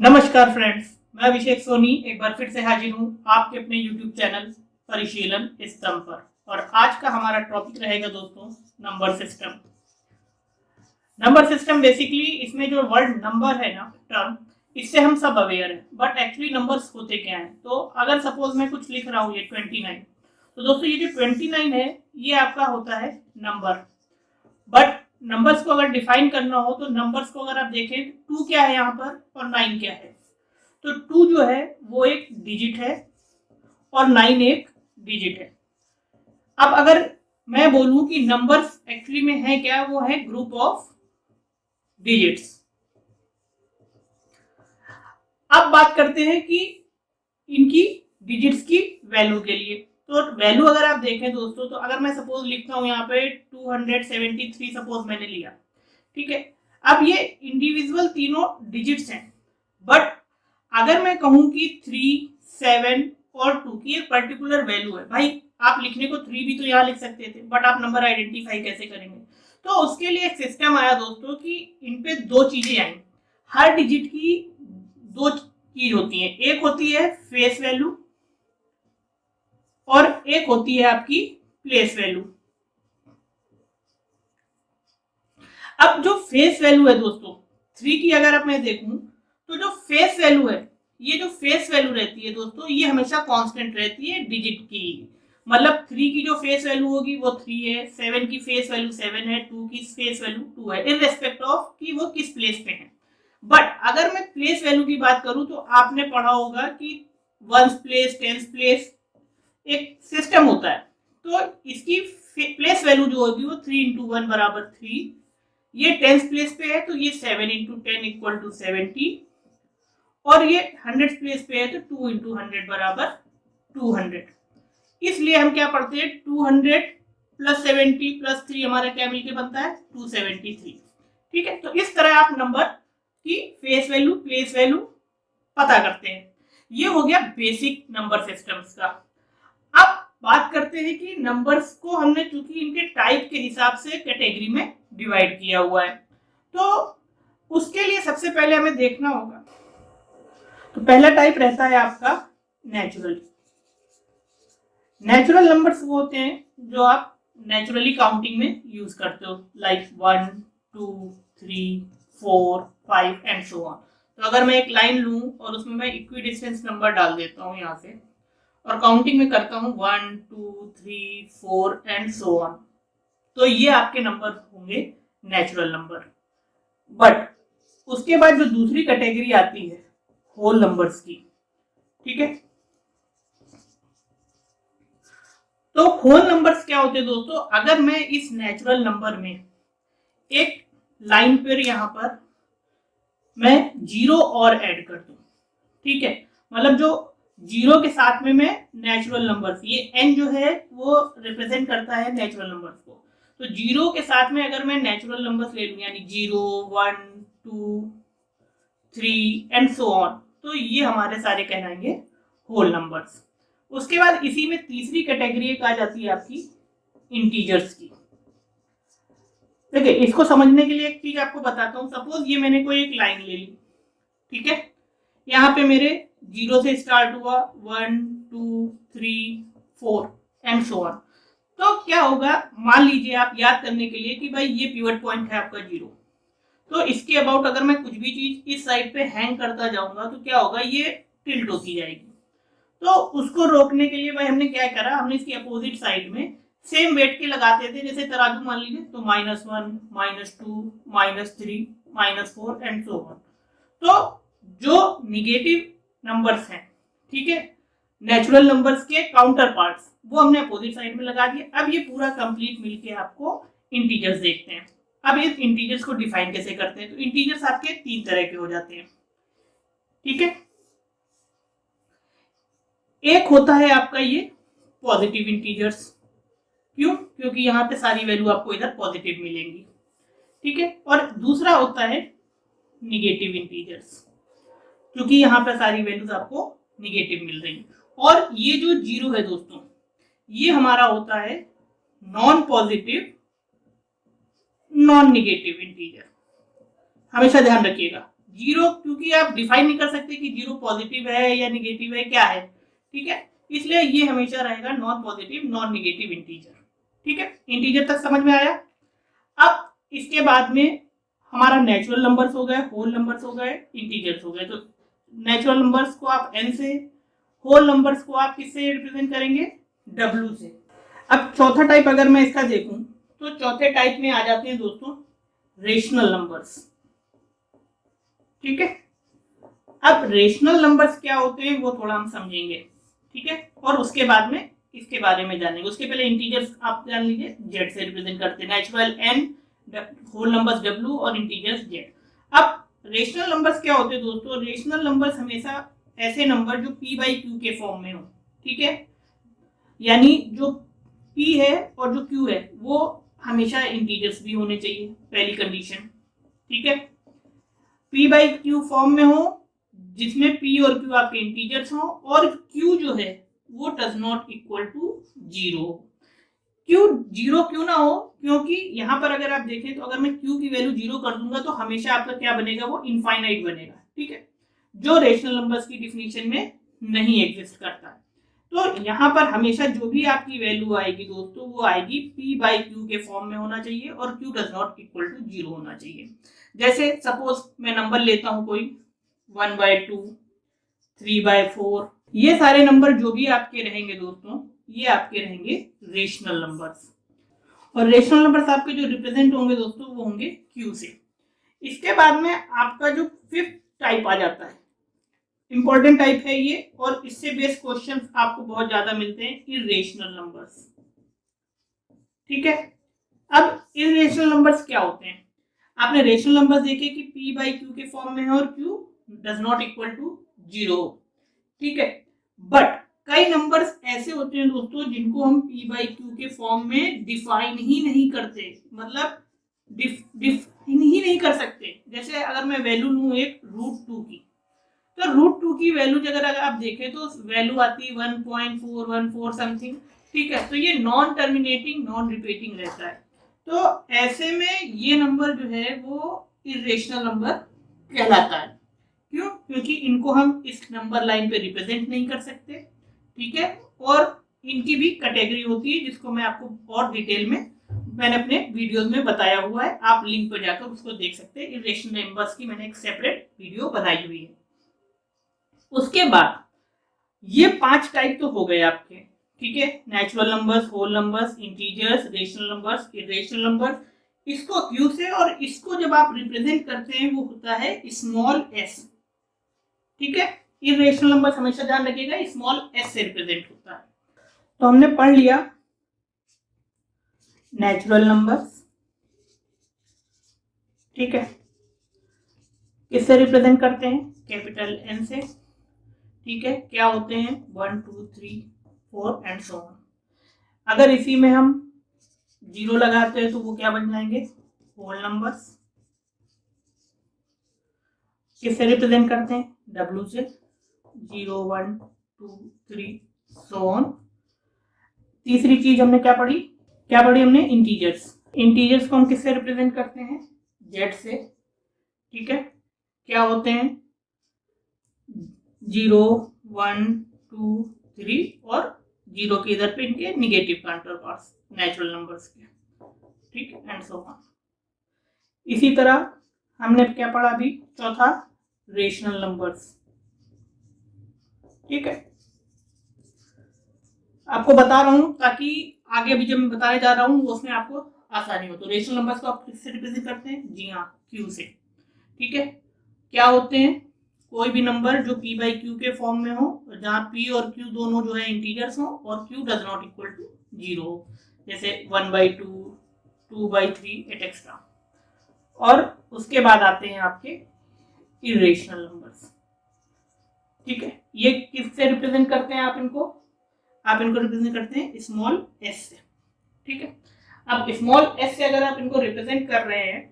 नमस्कार फ्रेंड्स, मैं अभिषेक सोनी एक बार फिर से हाजिर हूँ आपके अपने YouTube चैनल परिशीलन स्तंभ पर। और आज का हमारा टॉपिक रहेगा दोस्तों number system. Number system basically इसमें जो वर्ड नंबर है ना टर्म, इससे हम सब अवेयर हैं, बट एक्चुअली नंबर्स होते क्या हैं। तो अगर सपोज मैं कुछ लिख रहा हूँ ये 29, तो दोस्तों ये जो 29 है ये आपका होता है नंबर। बट नंबर्स को अगर डिफाइन करना हो तो नंबर्स को अगर आप देखें, 2 क्या है यहाँ पर और 9 क्या है। तो 2 जो है वो एक डिजिट है और 9 एक डिजिट है। अब अगर मैं बोलूं कि नंबर्स एक्चुअली में है क्या, वो है ग्रुप ऑफ डिजिट्स। अब बात करते हैं कि इनकी डिजिट्स की वैल्यू के लिए। तो वैल्यू अगर आप देखें दोस्तों, तो अगर मैं सपोज लिखता हूं यहाँ पे 273 सपोज मैंने लिया, ठीक है। अब ये इंडिविजुअल तीनों डिजिट्स हैं, बट अगर मैं कहूं कि 3, 7 और 2 की एक पर्टिकुलर वैल्यू है, भाई आप लिखने को 3 भी तो यहाँ लिख सकते थे, बट आप नंबर आइडेंटिफाई कैसे करेंगे। तो उसके लिए एक सिस्टम आया दोस्तों कि इन पे दो चीजें आई। हर डिजिट की दो चीज होती है, एक होती है फेस वैल्यू और एक होती है आपकी प्लेस वैल्यू। अब जो फेस वैल्यू है दोस्तों 3 की अगर अब मैं देखूं, तो जो फेस वैल्यू है, ये जो फेस वैल्यू रहती है दोस्तों, ये हमेशा कांस्टेंट रहती है डिजिट की। मतलब 3 की जो फेस वैल्यू होगी वो 3 है, 7 की फेस वैल्यू 7 है, 2 की फेस वैल्यू 2 है, इन रेस्पेक्ट ऑफ कि वो किस प्लेस पे है। बट अगर मैं प्लेस वैल्यू की बात करूं, तो आपने पढ़ा होगा कि वंस प्लेस, टेंस प्लेस एक सिस्टम होता है। तो इसकी प्लेस वैल्यू जो होगी वो 3 इंटू 1 बराबर 3। ये टेंस प्लेस पे है तो ये 7 इंटू 10 इक्वल टू 70, और ये 100 प्लेस पे है तो 2 इंटू 100 बराबर 200। इसलिए हम क्या पढ़ते हैं, 200 प्लस 70 प्लस 3 हमारा क्या मिलके बनता है 273। ठीक है, तो इस तरह आप नंबर की फेस वैल्यू, प्लेस वैल्यू पता करते हैं। ये हो गया बेसिक नंबर सिस्टम्स का। अब बात करते हैं कि नंबर्स को हमने चूंकि इनके टाइप के हिसाब से कैटेगरी में डिवाइड किया हुआ है, तो उसके लिए सबसे पहले हमें देखना होगा। तो पहला टाइप रहता है आपका नेचुरल। नेचुरल नंबर्स वो होते हैं जो आप नेचुरली काउंटिंग में यूज करते हो, लाइक 1, 2, 3, 4, 5 एंड सो ऑन। तो अगर मैं एक लाइन लूं और उसमें मैं इक्वी डिस्टेंस नंबर डाल देता हूं यहाँ से, और काउंटिंग में करता हूँ 1, 2, 3, 4 एंड सो ऑन, तो ये आपके नंबर होंगे नेचुरल नंबर। बट उसके बाद जो दूसरी कैटेगरी आती है होल नंबर्स की, ठीक है। तो होल नंबर्स क्या होते हैं दोस्तों, अगर मैं इस नेचुरल नंबर में एक लाइन पर यहां पर मैं जीरो और ऐड कर दूं, ठीक है, मतलब जो जीरो के साथ में मैं नेचुरल नंबर्स, ये एन जो है वो रिप्रेजेंट करता है नेचुरल नंबर्स को। तो जीरो के साथ में अगर मैं नेचुरल नंबर्स ले लूं, यानी 0, 1, 2, 3 एंड सो ऑन, तो ये हमारे सारे कहलाएंगे होल नंबर्स। उसके बाद इसी में तीसरी कैटेगरी एक आ जाती है आपकी इंटीजर्स की। देखिए, इसको समझने के लिए एक चीज आपको बताता हूँ। सपोज ये मैंने कोई एक लाइन ले ली, ठीक है, यहाँ पे मेरे 0 से स्टार्ट हुआ, 1, 2, 3, 4 एंड सो ऑन। तो क्या होगा, मान लीजिए आप याद करने के लिए कि भाई ये पिवट पॉइंट है आपका 0, तो इसके अबाउट अगर मैं कुछ भी चीज इस साइड पे हैंग करता जाऊंगा तो क्या होगा, ये टिल्ट होती जाएगी। तो उसको रोकने के लिए भाई हमने क्या करा, हमने इसकी अपोजिट साइड में सेम वेट के लगाते थे, जैसे तराजू मान लीजिए, तो -1, -2, -3, -4 एंड सो ऑन। तो जो निगेटिव नंबर्स हैं, ठीक है, नेचुरल नंबर्स के काउंटर पार्ट्स, वो हमने अपोजिट साइड में लगा दिए। अब ये पूरा कंप्लीट मिलके आपको इंटीजर्स देखते हैं। अब इस इंटीजर्स को डिफाइन कैसे करते हैं, तो इंटीजर्स आपके 3 तरह के हो जाते हैं, ठीक है। एक होता है आपका ये पॉजिटिव इंटीजर्स, क्यों, क्योंकि यहाँ पे सारी वैल्यू आपको इधर पॉजिटिव मिलेंगी, ठीक है। और दूसरा होता है निगेटिव इंटीजर्स, क्योंकि यहाँ पे सारी वैल्यूज आपको निगेटिव मिल रही है। और ये जो 0 है दोस्तों, ये हमारा होता है non positive non negative integer. हमेशा ध्यान रखिएगा, जीरो क्योंकि आप डिफाइन नहीं कर सकते कि जीरो पॉजिटिव है या निगेटिव है, क्या है, ठीक है, इसलिए ये हमेशा रहेगा non positive non negative integer. ठीक है, इंटीजर तक समझ में आया। अब इसके बाद में हमारा नेचुरल नंबर्स हो गए, होल नंबर्स हो गए, इंटीजर्स हो गए। तो नेचुरल नंबर्स को आप n से, होल नंबर्स को आप किससे रिप्रेजेंट करेंगे, w से। अब चौथा टाइप अगर मैं इसका देखूं तो चौथे टाइप में आ जाते हैं दोस्तों रेशनल नंबर्स। ठीक है, अब रेशनल नंबर्स क्या होते हैं वो थोड़ा हम समझेंगे, ठीक है, और उसके बाद में इसके बारे में जानेंगे। उसके पहले इंटीजर्स आप जान लीजिए, जेड से रिप्रेजेंट करते हैं, natural n, whole numbers w और इंटीजर्स जेड। अब रेशनल नंबर्स क्या होते हैं दोस्तों, रेशनल नंबर्स हमेशा ऐसे नंबर जो p बाई क्यू के फॉर्म में हो, ठीक है, यानी जो p है और जो q है वो हमेशा इंटीजर्स भी होने चाहिए, पहली कंडीशन। ठीक है, p बाई क्यू फॉर्म में हो जिसमें p और q आपके इंटीजर्स हो और q जो है वो does not equal to zero. क्यों जीरो क्यों ना हो, क्योंकि यहाँ पर अगर आप देखें तो अगर मैं q की वैल्यू जीरो कर दूंगा तो हमेशा आपका क्या बनेगा, वो इनफाइनाइट बनेगा। ठीक है, जो रेशनल नंबर्स की डिफिनीशन में नहीं एग्जिस्ट करता। तो यहाँ पर हमेशा जो भी आपकी वैल्यू आएगी दोस्तों वो आएगी p बाई क्यू के फॉर्म में होना चाहिए और q does not equal to zero होना चाहिए। जैसे सपोज मैं नंबर लेता हूँ कोई 1/2, 3/4, ये सारे नंबर जो भी आपके रहेंगे दोस्तों ये आपके रहेंगे रेशनल नंबर्स। और रेशनल नंबर्स आपके जो रिप्रेजेंट होंगे दोस्तों वो होंगे q से। इसके बाद में आपका जो फिफ्थ टाइप आ जाता है, इंपॉर्टेंट टाइप है ये, और इससे बेस्ड क्वेश्चंस आपको बहुत ज्यादा मिलते हैं, इरेशनल नंबर्स। ठीक है, अब इरेशनल नंबर्स क्या होते हैं, आपने रेशनल नंबर्स देखे कि p बाई क्यू के फॉर्म में है और q does not equal to zero. ठीक है, बट कई नंबर्स ऐसे होते हैं दोस्तों जिनको हम p बाई क्यू के फॉर्म में डिफाइन ही नहीं करते, मतलब डिफाइन ही नहीं कर सकते। जैसे अगर मैं वैल्यू लूं एक √2 की, तो √2 की वैल्यू अगर आप देखें तो वैल्यू आती है 1.414 समथिंग। ठीक है, तो ये नॉन टर्मिनेटिंग नॉन रिपीटिंग रहता है। तो ऐसे में ये नंबर जो है वो इरेशनल नंबर कहलाता है। क्यों, क्योंकि इनको हम इस नंबर लाइन पे रिप्रेजेंट नहीं कर सकते। ठीक है, और इनकी भी कैटेगरी होती है जिसको मैं आपको और डिटेल में मैंने अपने वीडियोस में बताया हुआ है, आप लिंक पर जाकर उसको देख सकते हैं। इरेशनल नंबर्स की मैंने एक सेपरेट वीडियो बनाई हुई है। उसके बाद ये 5 टाइप तो हो गए आपके, ठीक है, natural numbers, whole numbers, integers, rational numbers, irrational numbers. इसको q से, और इसको जब आप रिप्रेजेंट करते हैं वो होता है स्मॉल s। ठीक है, इरेशनल नंबर्स हमेशा ध्यान रखिएगा स्मॉल s से रिप्रेजेंट होता है। तो हमने पढ़ लिया नेचुरल नंबर्स, ठीक है, किससे रिप्रेजेंट करते हैं, कैपिटल N से। ठीक है, क्या होते हैं 1 2 3 4 एंड सो ऑन। अगर इसी में हम जीरो लगाते हैं तो वो क्या बन जाएंगे, होल नंबर्स। किससे रिप्रेजेंट करते हैं, W से, 0 1 2 3 सो ऑन। तीसरी चीज हमने क्या पढ़ी हमने, इंटीजर्स। इंटीजर्स को हम किससे रिप्रेजेंट करते हैं, Z से। ठीक है, क्या होते हैं 0 1 2 3 और जीरो के इधर पे इनके negative counter parts natural numbers के। ठीक, एंड सो ऑन। इसी तरह हमने क्या पढ़ा अभी, चौथा रेशनल नंबर्स। ठीक है, आपको बता रहा हूं ताकि आगे भी जब मैं बताने जा रहा हूं उसमें आपको आसानी हो। तो रेशनल नंबर्स को आप किससे रिप्रेजेंट करते हैं, जी हाँ q से। ठीक है, क्या होते हैं, कोई भी नंबर जो p बाई क्यू के फॉर्म में हो, जहां p और q दोनों जो है इंटीजर्स हो और q does not equal to zero हो, जैसे 1/2 2/3 एटसेट्रा। और उसके बाद आते हैं आपके इरेशनल नंबर्स। ठीक है, ये किससे रिप्रेजेंट करते हैं, आप इनको रिप्रेजेंट करते हैं स्मॉल s से। ठीक है, अब स्मॉल s से अगर आप इनको रिप्रेजेंट कर रहे हैं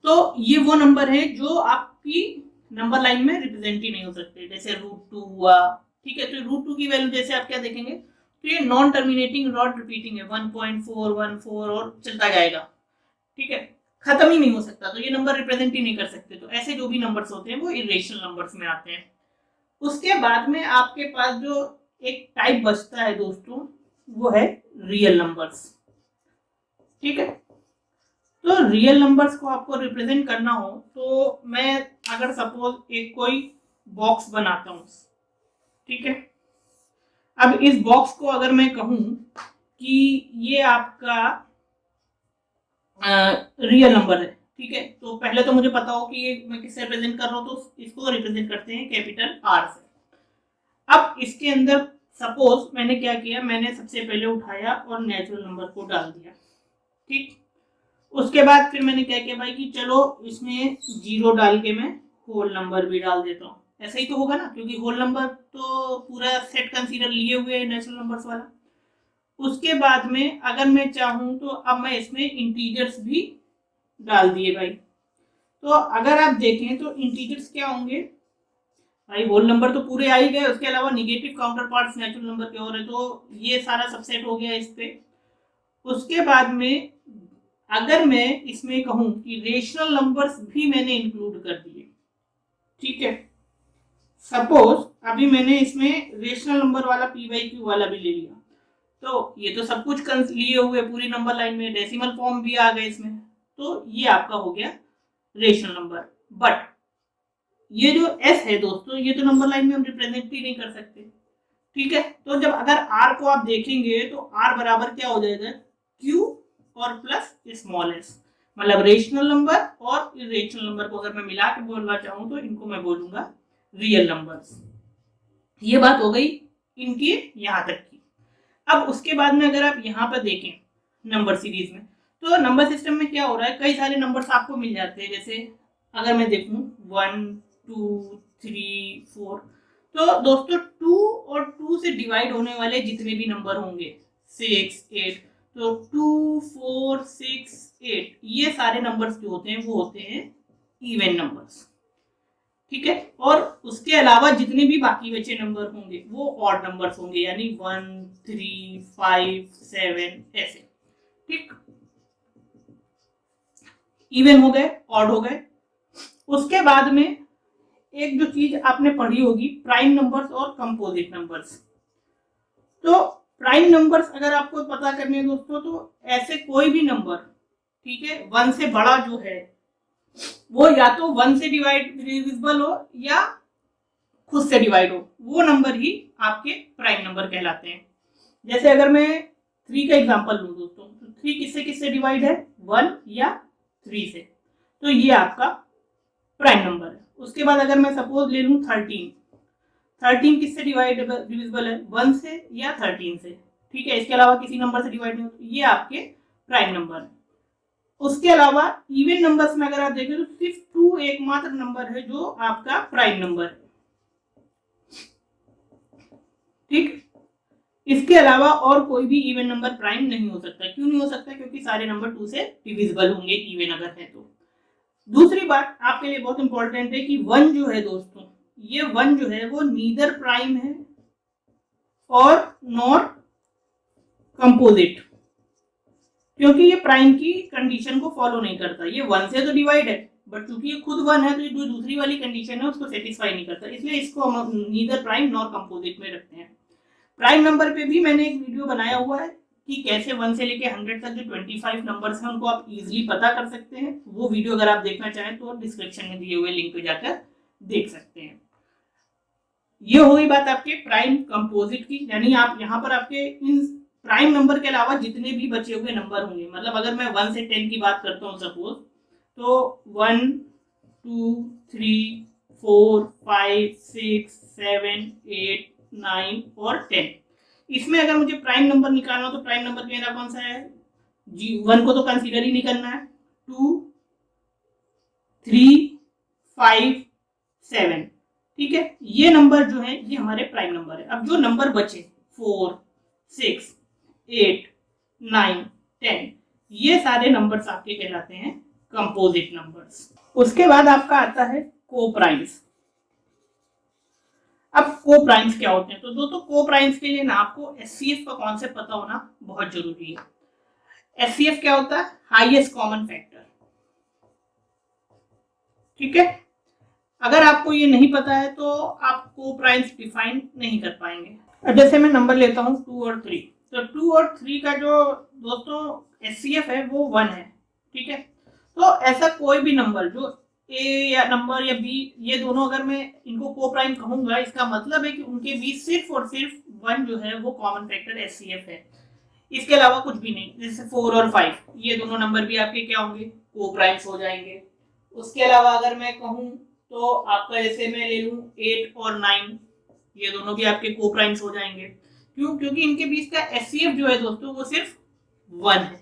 तो ये वो नंबर है जो आपकी नंबर लाइन में रिप्रेजेंट ही नहीं हो सकते, जैसे √2 हुआ। ठीक है, तो √2 की वैल्यू जैसे आप क्या देखेंगे, तो ये नॉन टर्मिनेटिंग नॉट रिपीटिंग है, 1.414 और चलता जाएगा। ठीक है, खत्म ही नहीं हो सकता, तो ये नंबर रिप्रेजेंट ही नहीं कर सकते। तो ऐसे जो भी नंबर्स होते हैं वो इरेशनल नंबर्स में आते हैं। उसके बाद में आपके पास जो एक टाइप बचता है दोस्तों, वो है रियल नंबर्स। ठीक है, तो रियल नंबर्स को आपको रिप्रेजेंट करना हो तो मैं अगर सपोज एक कोई बॉक्स बनाता हूं, ठीक है, अब इस बॉक्स को अगर मैं कहूं कि ये आपका रियल नंबर है, ठीक है, तो पहले तो मुझे पता हो कि ये मैं किससे रिप्रेजेंट कर रहा हूं, तो इसको रिप्रेजेंट करते हैं कैपिटल आर से। अब इसके अंदर सपोज मैंने क्या किया, मैंने सबसे पहले उठाया और नेचुरल नंबर को डाल दिया। ठीक, उसके बाद फिर मैंने क्या किया भाई कि चलो इसमें 0 डाल के मैं होल नंबर भी डाल देता हूँ। ऐसा ही तो होगा ना, क्योंकि होल नंबर तो पूरा सेट कंसीडर लिए हुए है नेचुरल नंबर्स वाला। उसके बाद में अगर मैं चाहूँ तो अब मैं इसमें इंटीजर्स भी डाल दिए भाई। तो अगर आप देखें तो इंटीजर्स क्या होंगे भाई, होल नंबर तो पूरे आ ही गए, उसके अलावा negative counter parts natural number के और है, तो ये सारा सबसेट हो गया इस पे। उसके बाद में अगर मैं इसमें कहूं कि रेशनल नंबर्स भी मैंने इंक्लूड कर दिए, ठीक है, सपोज अभी मैंने इसमें रेशनल नंबर वाला पी बाई क्यू वाला भी ले लिया, तो ये तो सब कुछ लिए हुए पूरी नंबर लाइन में, डेसिमल फॉर्म भी आ गए इसमें, तो ये आपका हो गया रेशनल नंबर। बट ये जो एस है दोस्तों, ये तो नंबर लाइन में हम रिप्रेजेंट ही नहीं कर सकते। ठीक है, तो जब अगर आर को आप देखेंगे तो आर बराबर क्या हो जाएगा, क्यू और प्लस स्मॉल एस, मतलब रेशनल नंबर और इरेशनल नंबर को अगर मैं मिला के बोलना चाहूं तो इनको मैं बोलूंगा रियल नंबर्स। ये बात हो गई इनकी यहां तक की। अब उसके बाद में अगर आप यहाँ पर देखें नंबर सीरीज में, तो नंबर सिस्टम में क्या हो रहा है, कई सारे नंबर्स आपको मिल जाते हैं। जैसे अगर मैं देखूं 1 2 3 4, तो दोस्तों 2 और 2 से डिवाइड होने वाले जितने भी नंबर होंगे 6 8, तो 2 4 6 8 ये सारे नंबर्स जो होते हैं वो होते हैं इवन नंबर्स। ठीक है, और उसके अलावा जितने भी बाकी बचे नंबर होंगे वो ऑड नंबर्स होंगे, यानी 1 3 5 7 ऐसे। ठीक, इवन हो गए, ऑड हो गए। उसके बाद में एक जो चीज आपने पढ़ी होगी, प्राइम नंबर्स और कंपोजिट नंबर्स। तो प्राइम नंबर्स अगर आपको पता करने हैं दोस्तों, तो ऐसे कोई भी नंबर, ठीक है, 1 से बड़ा जो है वो या तो 1 से डिविजिबल हो या खुद से डिवाइड हो, वो नंबर ही आपके प्राइम नंबर कहलाते हैं। जैसे अगर मैं 3 का एग्जांपल लूं दोस्तों, तो 3 किससे किससे डिवाइड है, 1 या 3 से, तो ये आपका प्राइम नंबर है। उसके बाद अगर मैं सपोज ले लूं 13 किससे डिविजिबल है, 1 से या 13 से, ठीक है, इसके अलावा किसी नंबर से डिवाइड नहीं हो, तो ये आपके प्राइम नंबर है। उसके अलावा इवन नंबर्स में अगर आप देखें तो सिर्फ 2 एकमात्र नंबर है जो आपका प्राइम नंबर है। ठीक, इसके अलावा और कोई भी इवन नंबर प्राइम नहीं हो सकता। क्यों नहीं हो सकता, क्योंकि सारे नंबर 2 से डिविजिबल होंगे इवन अगर है तो। दूसरी बात आपके लिए बहुत इंपॉर्टेंट है कि 1 जो है दोस्तों, ये 1 जो है वो नीदर प्राइम है और नॉर कंपोजिट, क्योंकि ये प्राइम की कंडीशन को फॉलो नहीं करता। ये 1 से तो डिवाइड है, बट चूंकि ये खुद 1 है तो ये जो दूसरी वाली कंडीशन है उसको सेटिस्फाई नहीं करता, इसलिए इसको हम नीदर प्राइम नॉर कंपोजिट में रखते हैं। प्राइम नंबर पे भी मैंने एक वीडियो बनाया हुआ है कि कैसे 1 से लेके 100 तक जो 25 नंबर्स हैं उनको आप इजीली पता कर सकते हैं। वो वीडियो अगर आप देखना चाहें तो डिस्क्रिप्शन में दिए हुए लिंक पे जाकर देख सकते हैं। ये हो गई बात आपके प्राइम कंपोजिट की, यानी आप यहाँ पर आपके इन प्राइम नंबर के अलावा जितने भी बचे हुए नंबर होंगे, मतलब अगर मैं 1 से 10 की बात करता हूँ सपोज, तो 1 2 3 4 5 6 7 8 9 और 10, इसमें अगर मुझे प्राइम नंबर निकालना हो तो प्राइम नंबर मेरा कौन सा है, जी 1 को तो कंसीडर ही नहीं करना है, 2 3 5 7, ठीक है, ये नंबर जो है ये हमारे प्राइम नंबर है। अब जो नंबर बचे 4 6 8 9 10, ये सारे नंबर्स आपके कहलाते हैं कंपोजिट नंबर्स। उसके बाद आपका आता है कोप्राइम्स। अब कोप्राइम्स क्या होते हैं, तो दोस्तों कोप्राइम्स के लिए ना आपको एचसीएफ का कॉन्सेप्ट पता होना बहुत जरूरी है। एचसीएफ क्या होता है, हाईएस्ट कॉमन फैक्टर। ठीक है। अगर आपको ये नहीं पता है तो आप को प्राइम्स डिफाइन नहीं कर पाएंगे। अब जैसे मैं नंबर लेता हूँ 2 और 3, तो 2 और 3 का जो दोस्तों एचसीएफ है वो 1 है। ठीक है, तो ऐसा कोई भी नंबर जो ए या नंबर या बी, ये दोनों अगर मैं इनको को प्राइम कहूंगा, इसका मतलब है कि उनके बीच सिर्फ और सिर्फ 1 जो है वो कॉमन फैक्टर एचसीएफ है, इसके अलावा कुछ भी नहीं। जैसे 4 और 5 ये दोनों नंबर भी आपके क्या होंगे, को प्राइम्स हो जाएंगे। उसके अलावा अगर मैं कहूँ तो आपका जैसे मैं ले लूँ 8 और 9, ये दोनों भी आपके को प्राइम्स हो जाएंगे। क्यों? क्योंकि इनके बीच का एचसीएफ जो है दोस्तों वो सिर्फ 1 है।